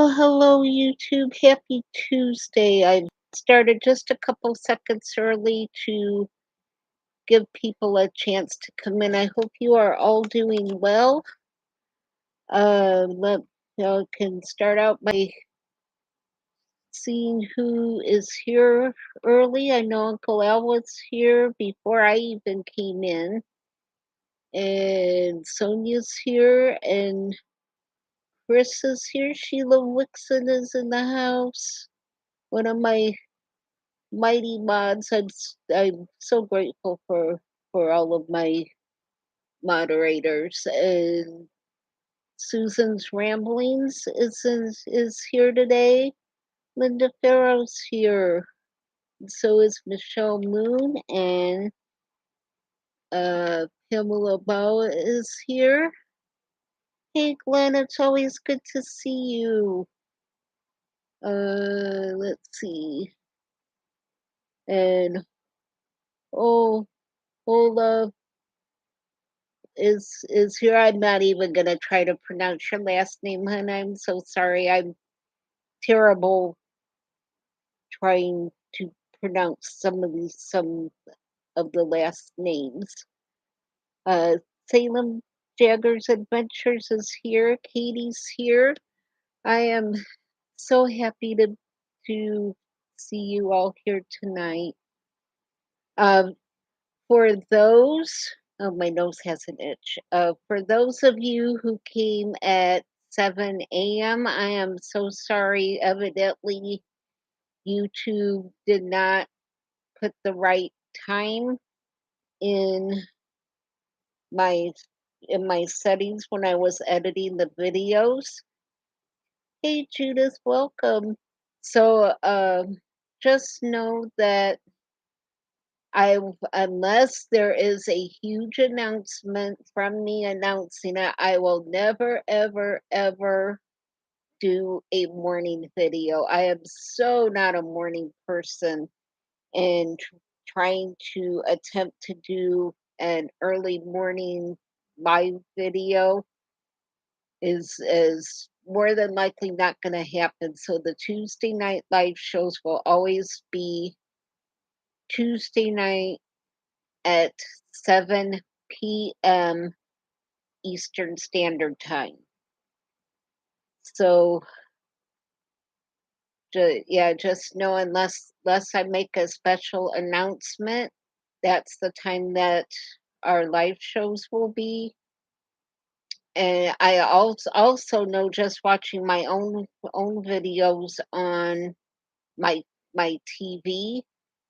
Well, hello, YouTube. Happy Tuesday. I started just a couple seconds early to give people a chance to come in. I hope you are all doing well. Let can start out by seeing who is here early. I know Uncle Al was here before I even came in, and Sonia's here, and Chris is here. Sheila Wixon is in the house. One of my mighty mods. I'm so grateful for all of my moderators. And Susan's Ramblings is here today. Linda Farrow's here. So is Michelle Moon, and Pamela Bow is here. Hey Glenn, it's always good to see you. Let's see. And oh, Ola is here. I'm not even gonna try to pronounce your last name, hun. I'm so sorry. I'm terrible trying to pronounce some of the last names. Uh Salem Jagger's Adventures is here. Katie's here. I am so happy to see you all here tonight. Um For those, oh, my nose has an itch. For those of you who came at 7 a.m., I am so sorry. Evidently, YouTube did not put the right time in my my settings when I was editing the videos. Hey, Judith, welcome. So, just know that unless there is a huge announcement from me announcing it, I will never, ever, ever do a morning video. I am so not a morning person, and trying to attempt to do an early morning live video is more than likely not going to happen. So the Tuesday night live shows will always be Tuesday night at 7 p.m. Eastern Standard Time. So, yeah, just know unless I make a special announcement, that's the time that our live shows will be. And I also know, just watching my own videos on my my TV,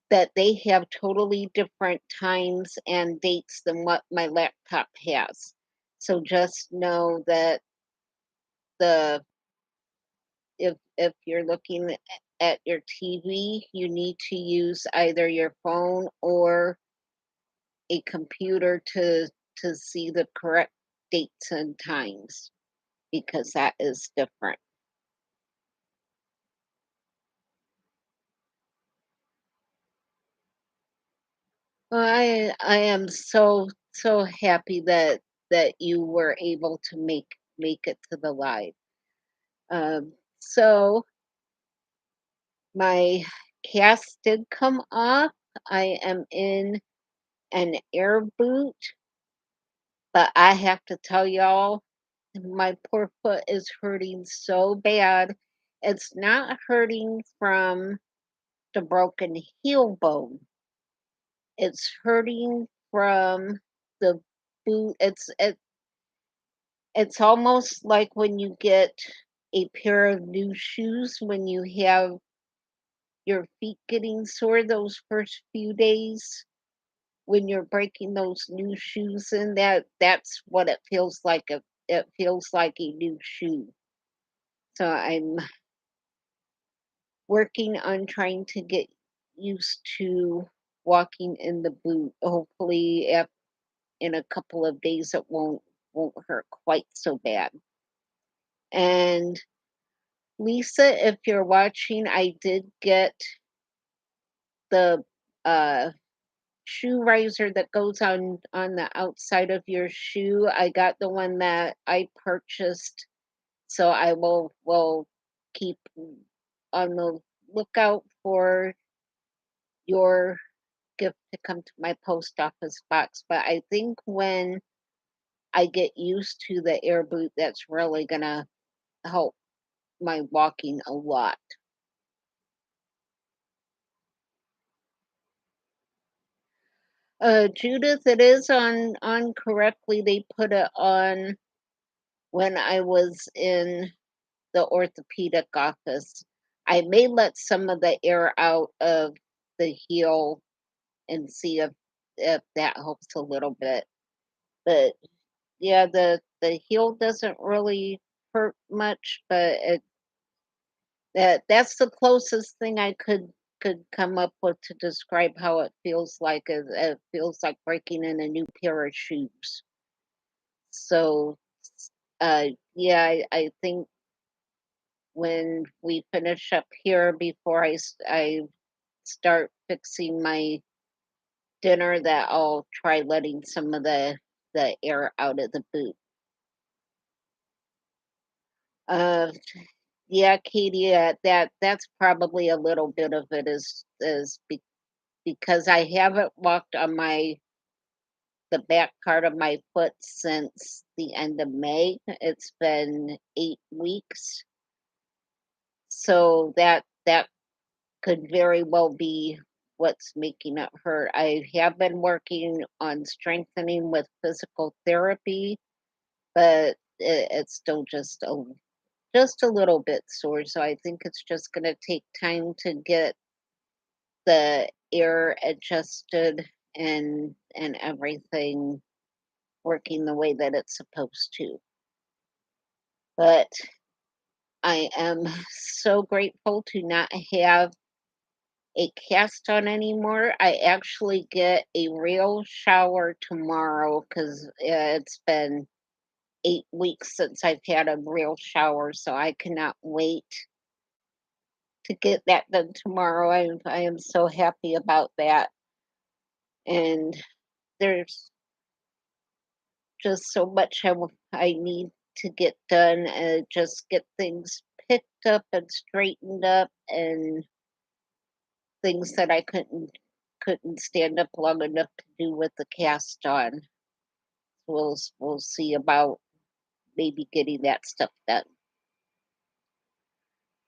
that they have totally different times and dates than what my laptop has. So just know that the if you're looking at your TV, you need to use either your phone or a computer to see the correct dates and times, because that is different. Well, I am so happy that you were able to make it to the live. So my cast did come off. I am in an air boot, but I have to tell y'all, my poor foot is hurting so bad. It's not hurting from the broken heel bone. It's hurting from the boot. It's almost like when you get a pair of new shoes, when you have your feet getting sore those first few days when you're breaking those new shoes in, that's what it feels like. It feels like a new shoe. So I'm working on trying to get used to walking in the boot. Hopefully, in a couple of days, it won't hurt quite so bad. And Lisa, if you're watching, I did get the uh, shoe riser that goes on the outside of your shoe. I got the one that I purchased, so I will keep on the lookout for your gift to come to my post office box. But I think when I get used to the air boot, that's really gonna help my walking a lot. Judith, it is on correctly. They put it on when I was in the orthopedic office. I may let some of the air out of the heel and see if that helps a little bit. But yeah, the heel doesn't really hurt much, but that's the closest thing I could come up with to describe how it feels like. It feels like breaking in a new pair of shoes. So, uh, yeah, I think when we finish up here before I start fixing my dinner, that I'll try letting some of the air out of the boot. Uh, yeah, Katie, that's probably a little bit of it because I haven't walked on the back part of my foot since the end of May. It's been 8 weeks, so that could very well be what's making it hurt. I have been working on strengthening with physical therapy, but it's still just a little bit sore. So I think it's just going to take time to get the air adjusted and everything working the way that it's supposed to. But I am so grateful to not have a cast on anymore. I actually get a real shower tomorrow because it's been 8 weeks since I've had a real shower, so I cannot wait to get that done tomorrow. I am so happy about that. And there's just so much I need to get done and just get things picked up and straightened up and things that I couldn't stand up long enough to do with the cast on. We'll see about maybe getting that stuff done.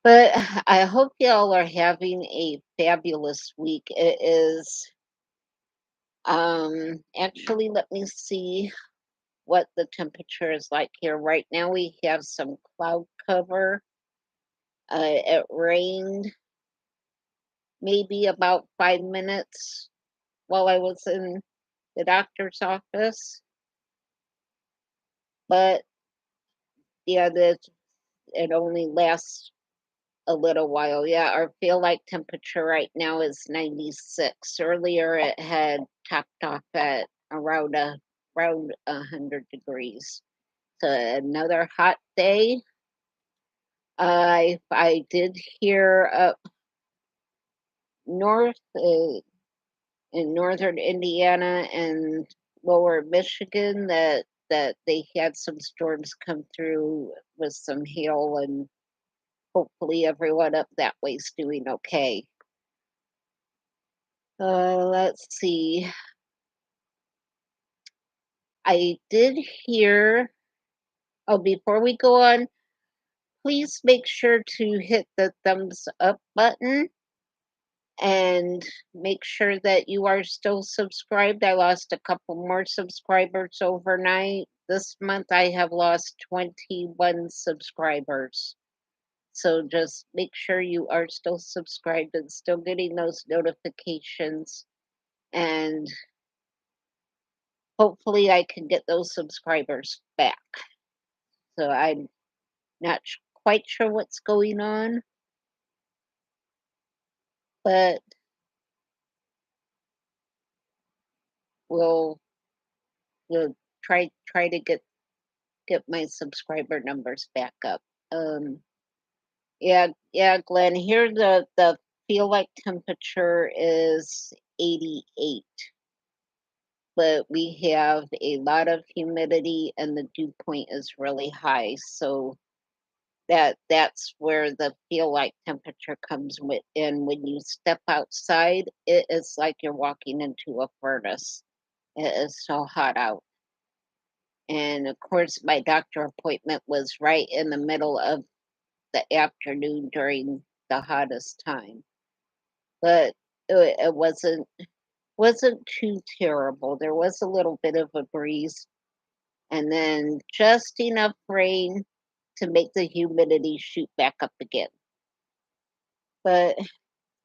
But I hope y'all are having a fabulous week. It is actually let me see what the temperature is like here. Right now we have some cloud cover. It rained maybe about 5 minutes while I was in the doctor's office. But yeah, it only lasts a little while. Yeah, our feel like temperature right now is 96. Earlier it had topped off at around 100 degrees. So another hot day. I did hear up north in northern Indiana and lower Michigan that they had some storms come through with some hail, and hopefully everyone up that way's doing okay. Let's see. I did hear. Oh, before we go on, please make sure to hit the thumbs up button and make sure that you are still subscribed. I lost a couple more subscribers overnight. This month I have lost 21 subscribers. So just make sure you are still subscribed and still getting those notifications. And hopefully I can get those subscribers back. So I'm not quite sure what's going on, but we'll we'll try to get my subscriber numbers back up. Um, yeah, Glenn. Here the feel like temperature is 88, but we have a lot of humidity and the dew point is really high. So that's where the feel like temperature comes in. When you step outside, it is like you're walking into a furnace. It is so hot out. And of course, my doctor appointment was right in the middle of the afternoon during the hottest time. But it wasn't too terrible. There was a little bit of a breeze, and then just enough rain to make the humidity shoot back up again. But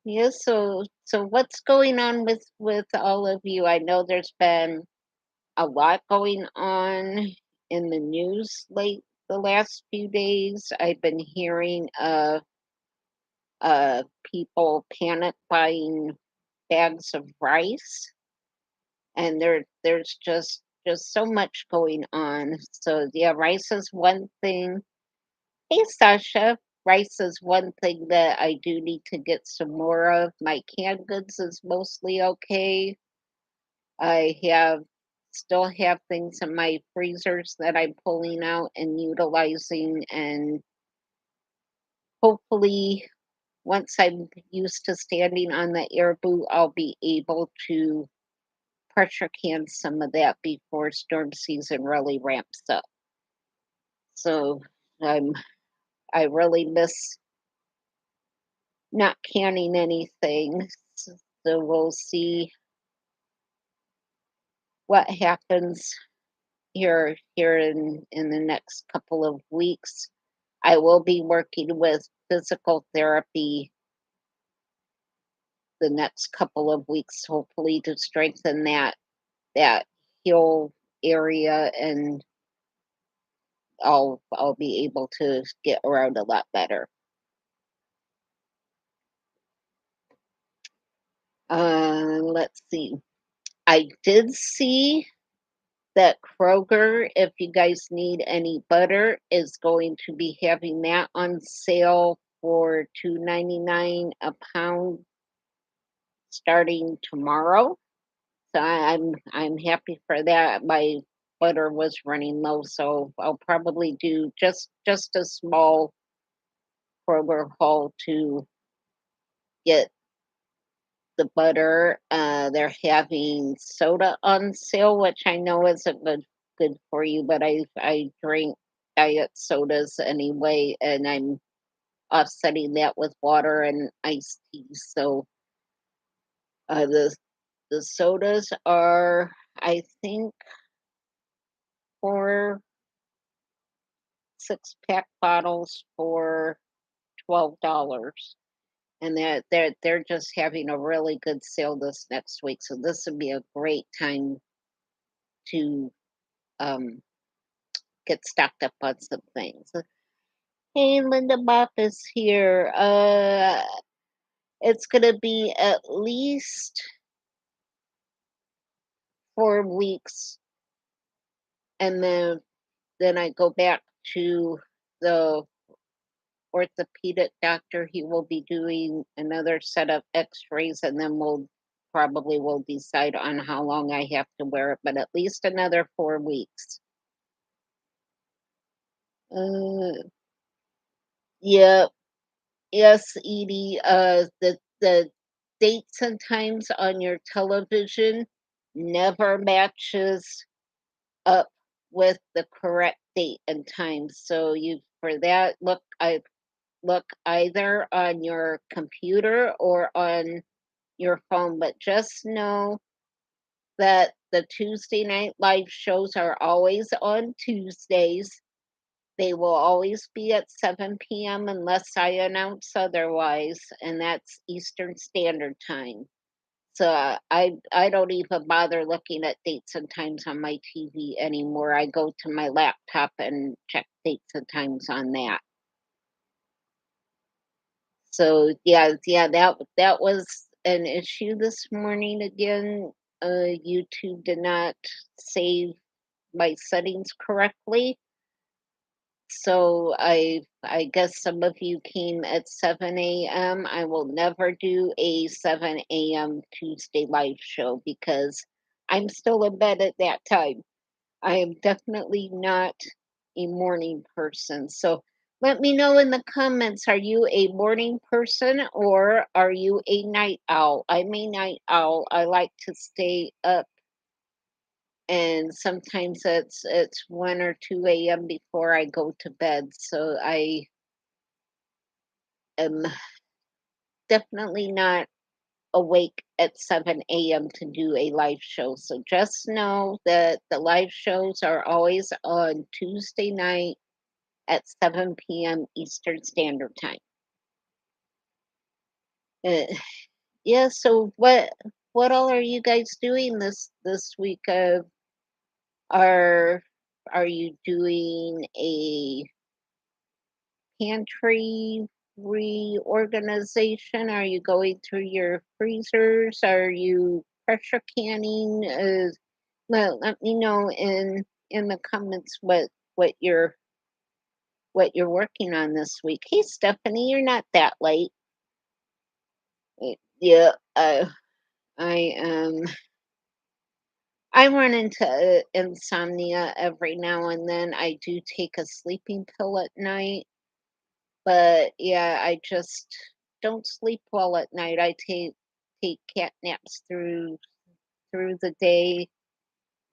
yeah, so what's going on with all of you? I know there's been a lot going on in the news the last few days. I've been hearing of people panic buying bags of rice, and there's just so much going on. So yeah, rice is one thing. Hey Sasha, rice is one thing that I do need to get some more of. My canned goods is mostly okay. I still have things in my freezers that I'm pulling out and utilizing, and hopefully once I'm used to standing on the air boot, I'll be able to pressure can some of that before storm season really ramps up. So I'm I really miss not canning anything. So we'll see what happens here in the next couple of weeks. I will be working with physical therapy the next couple of weeks, hopefully to strengthen that heel area, and I'll be able to get around a lot better. Let's see. I did see that Kroger, if you guys need any butter, is going to be having that on sale for 2.99 a pound starting tomorrow. So I'm happy for that. My butter was running low, so I'll probably do just a small Kroger haul to get the butter. They're having soda on sale, which I know isn't good for you, but I drink diet sodas anyway, and I'm offsetting that with water and iced tea. So uh, the the sodas are, I think, 4 6-pack bottles for $12. And they're just having a really good sale this next week. So this would be a great time to um, get stocked up on some things. Hey, Linda Bopp is here. It's gonna be at least 4 weeks, and then I go back to the orthopedic doctor. He will be doing another set of X-rays, and then we'll decide on how long I have to wear it, but at least another 4 weeks. Uh, yeah, yes, Edie. The dates and times on your television never matches up with the correct date and time. So you for that I look either on your computer or on your phone, but just know that the Tuesday night live shows are always on Tuesdays. They will always be at 7 p.m. unless I announce otherwise, and that's Eastern Standard Time. So I don't even bother looking at dates and times on my TV anymore. I go to my laptop and check dates and times on that. So yeah, that was an issue this morning again. YouTube did not save my settings correctly. So I guess some of you came at 7 a.m. I will never do a 7 a.m. Tuesday live show because I'm still in bed at that time. I am definitely not a morning person. So Let me know in the comments, are you a morning person or are you a night owl? I'm a night owl. I like to stay up, and sometimes it's 1 or 2 a.m. before I go to bed. So I am definitely not awake at 7 a.m. to do a live show. So just know that the live shows are always on Tuesday night at 7 p.m. Eastern Standard Time. Uh, yeah, so what all are you guys doing this week? Are are you doing a pantry reorganization? Are you going through your freezers? Are you pressure canning? Let me know in the comments what you're working on this week. Hey, Stephanie, you're not that late. Yeah, I I run into insomnia every now and then. I do take a sleeping pill at night, but yeah, I just don't sleep well at night. I take cat naps through the day,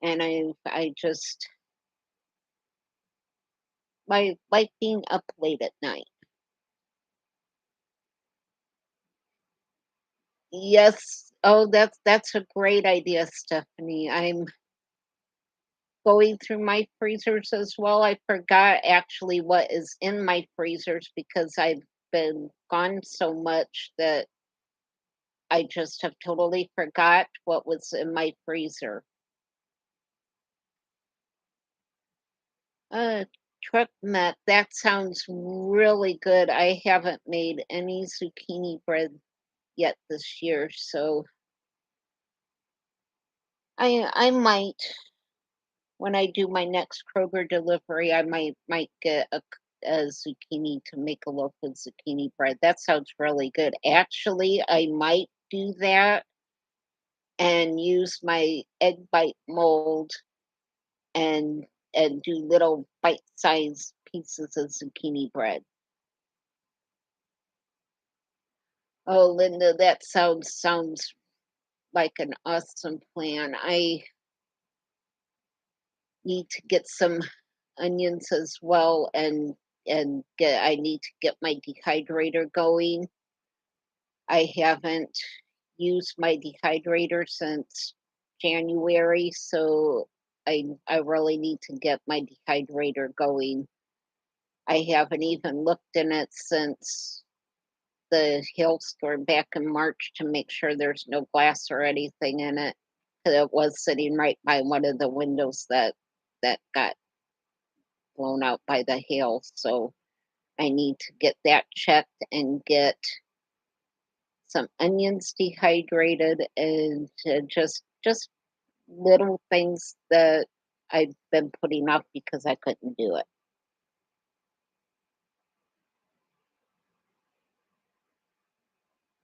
and I just like being up late at night. Yes. Oh, that's a great idea, Stephanie. I'm going through my freezers as well. I forgot actually what is in my freezers because I've been gone so much that I just have totally forgot what was in my freezer. Uh, Truck nut. That sounds really good. I haven't made any zucchini bread yet this year, so I might when I do my next Kroger delivery, I might get a zucchini to make a loaf of zucchini bread. That sounds really good. Actually, I might do that and use my egg bite mold and do little bite-sized pieces of zucchini bread. Oh, Linda, that sounds like an awesome plan. I need to get some onions as well, and I need to get my dehydrator going. I haven't used my dehydrator since January, so I really need to get my dehydrator going. I haven't even looked in it since the hailstorm back in March to make sure there's no glass or anything in it. 'Cause it was sitting right by one of the windows that got blown out by the hail. So I need to get that checked and get some onions dehydrated and just little things that I've been putting off because I couldn't do it.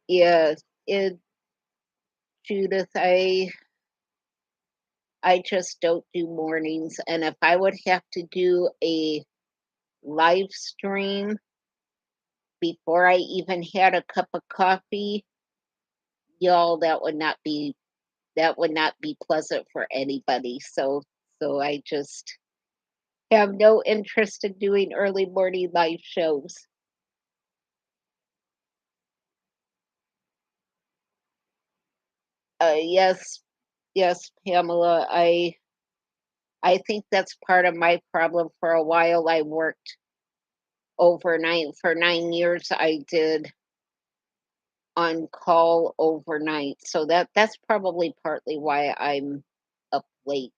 Yeah, it Judith, I just don't do mornings, and if I would have to do a live stream before I even had a cup of coffee, y'all, that would not be pleasant for anybody. So I just have no interest in doing early morning live shows. Yes, yes, Pamela. I think that's part of my problem. For a while, I worked overnight. For 9 years. I did on call overnight. So that's probably partly why I'm up late,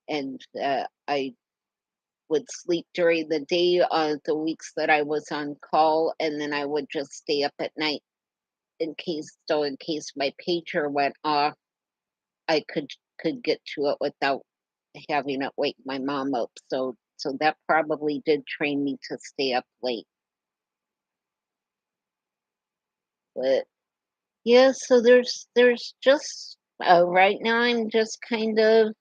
and I would sleep during the day on the weeks that I was on call, and then I would just stay up at night in case my pager went off, I could get to it without having it wake my mom up. So that probably did train me to stay up late. But yeah, so there's just right now I'm just kind of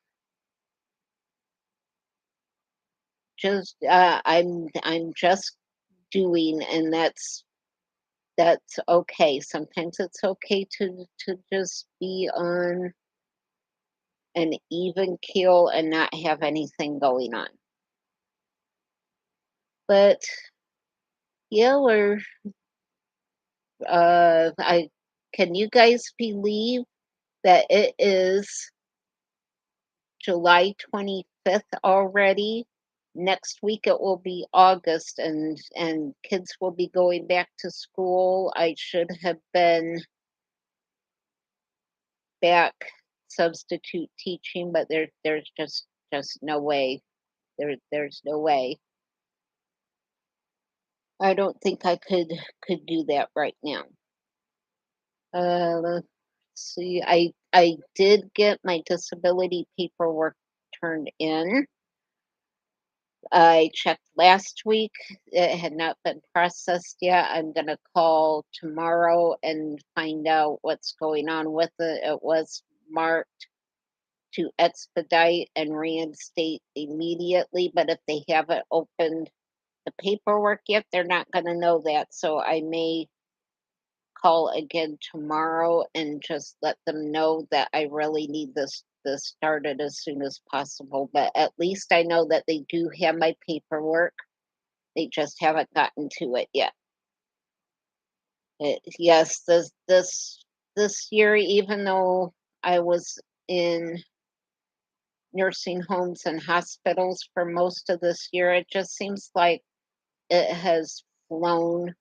just I'm just doing, and that's okay. Sometimes it's okay to just be on an even keel and not have anything going on. But yeah, I can you guys believe that it is July 25th already? Next week it will be August, and kids will be going back to school. I should have been back substitute teaching, but there's just no way. There's no way. I don't think I could do that right now. Let's see. I did get my disability paperwork turned in. I checked last week. It had not been processed yet. I'm going to call tomorrow and find out what's going on with it. It was marked to expedite and reinstate immediately, but if they haven't opened the paperwork yet, they're not going to know that. So I may call again tomorrow and just let them know that I really need this started as soon as possible. But at least I know that they do have my paperwork. They just haven't gotten to it yet. Yes, this year, even though I was in nursing homes and hospitals for most of this year, it just seems like it has flown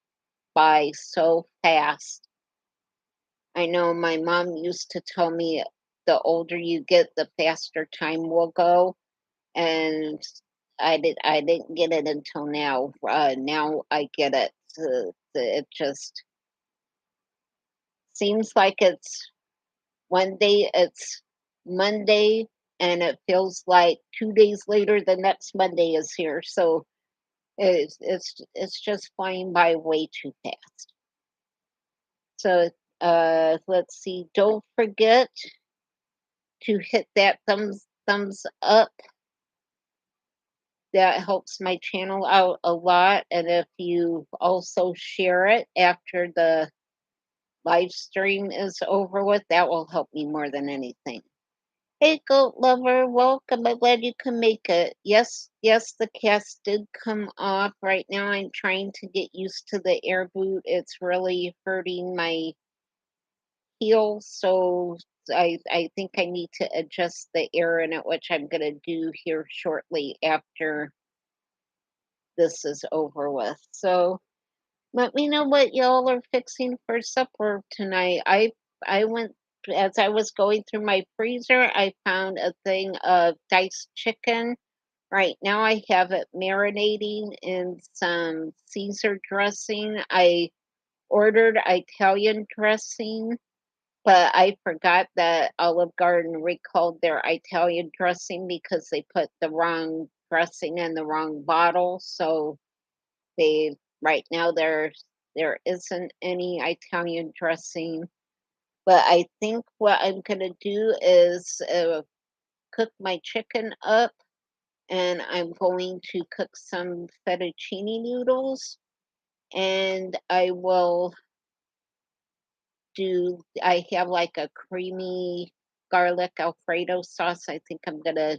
by so fast. I know my mom used to tell me the older you get, the faster time will go, and I didn't get it until now. Now I get it. It just seems like it's one day it's Monday, and it feels like 2 days later the next Monday is here. So it's just flying by way too fast. So let's see. Don't forget to hit that thumbs up. That helps my channel out a lot. And if you also share it after the live stream is over with, that will help me more than anything. Hey, goat lover, welcome. I'm glad you can make it. Yes, yes, the cast did come off. Right now, I'm trying to get used to the air boot. It's really hurting my heel, so I think I need to adjust the air in it, which I'm gonna do here shortly after this is over with. So let me know what y'all are fixing for supper tonight. I went as I was going through my freezer, I found a thing of diced chicken. Right now I have it marinating in some Caesar dressing. I ordered Italian dressing, but I forgot that Olive Garden recalled their Italian dressing because they put the wrong dressing in the wrong bottle. So they right now there isn't any Italian dressing. But I think what I'm gonna do is cook my chicken up, and I'm going to cook some fettuccine noodles, and I have like a creamy garlic Alfredo sauce. I think I'm gonna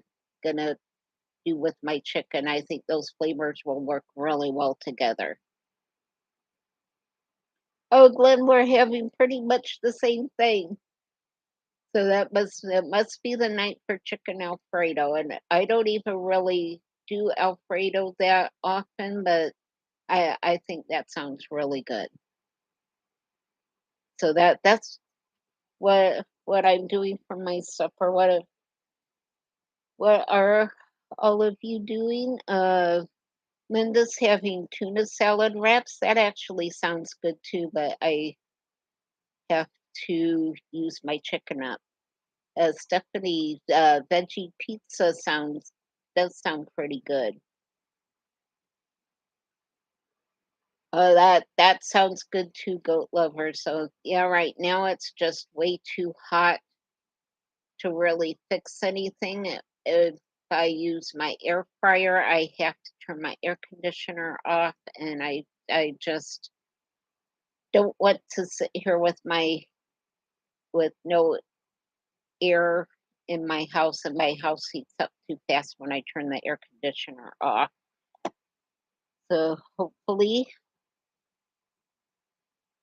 do with my chicken. I think those flavors will work really well together. Oh, Glenn, we're having pretty much the same thing. So that must be the night for chicken Alfredo. And I don't even really do Alfredo that often, but I think that sounds really good. So that's what I'm doing for my supper. What are all of you doing? Linda's having tuna salad wraps. That actually sounds good too, but I have to use my chicken up. Stephanie, veggie pizza does sound pretty good. That sounds good too, goat lover. So yeah, right now it's just way too hot to really fix anything. I use my air fryer, I have to turn my air conditioner off, and I just don't want to sit here with no air in my house, and my house heats up too fast when I turn the air conditioner off. So hopefully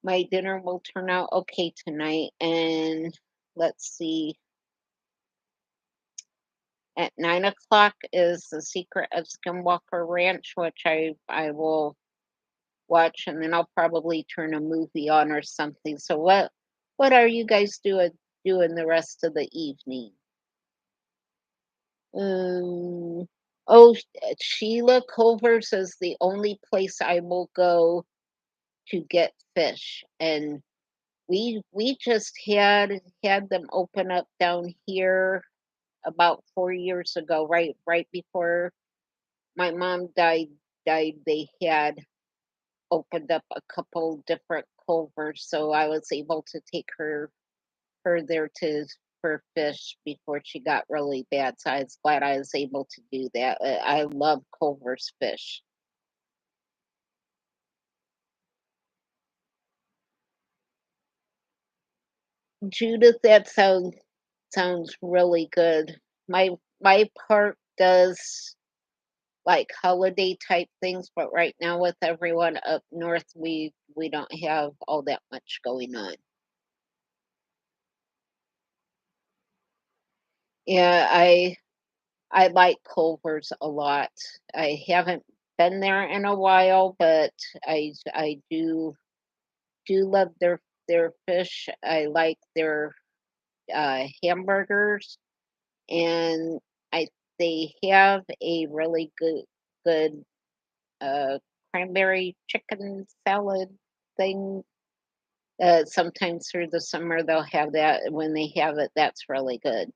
my dinner will turn out okay tonight. And let's see, at 9 o'clock is The Secret of Skinwalker Ranch, which I will watch, and then I'll probably turn a movie on or something. So what are you guys doing the rest of the evening? Um, oh, Sheila Culver's is the only place I will go to get fish, and we just had them open up down here about 4 years ago, right before my mom died. They had opened up a couple different culvers, so I was able to take her there to for fish before she got really bad. So I was glad I was able to do that. I love Culver's fish. Judith, that sounds really good. My park does like holiday type things, but right now with everyone up north, we don't have all that much going on. Yeah, I like Culver's a lot. I haven't been there in a while, but I do love their fish. I like their hamburgers, and I they have a really good uh, cranberry chicken salad thing. Sometimes through the summer they'll have that. And when they have it, that's really good.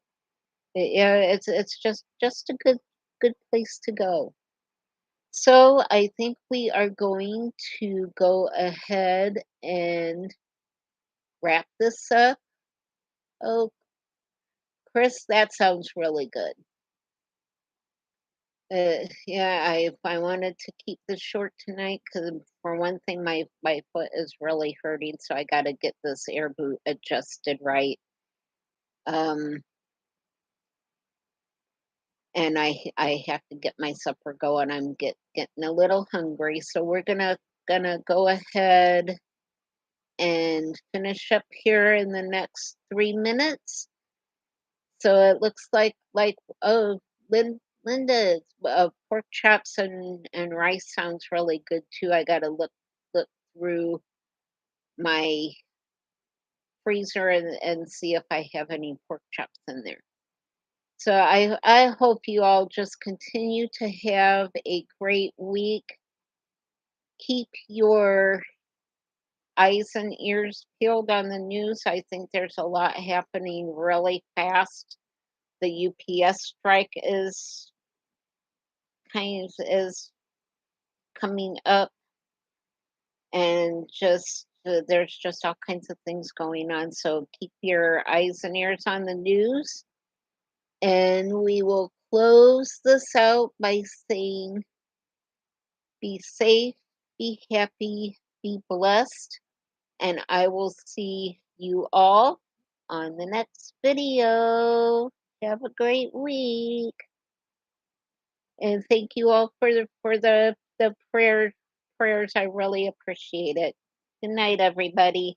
Yeah, it's just a good place to go. So I think we are going to go ahead and wrap this up. Oh, Chris, that sounds really good. Yeah, I wanted to keep this short tonight because for one thing, my foot is really hurting, so I got to get this air boot adjusted right. Um, and I have to get my supper going. I'm getting a little hungry, so we're gonna go ahead and finish up here in the next 3 minutes. So it looks like oh, Linda, pork chops and rice sounds really good too. I gotta look through my freezer and see if I have any pork chops in there. So I hope you all just continue to have a great week. Keep your eyes and ears peeled on the news. I think there's a lot happening really fast. The UPS strike is coming up, and just there's just all kinds of things going on. So keep your eyes and ears on the news, and we will close this out by saying, be safe, be happy, be blessed, and I will see you all on the next video. Have a great week. And thank you all for the prayers. I really appreciate it. Good night, everybody.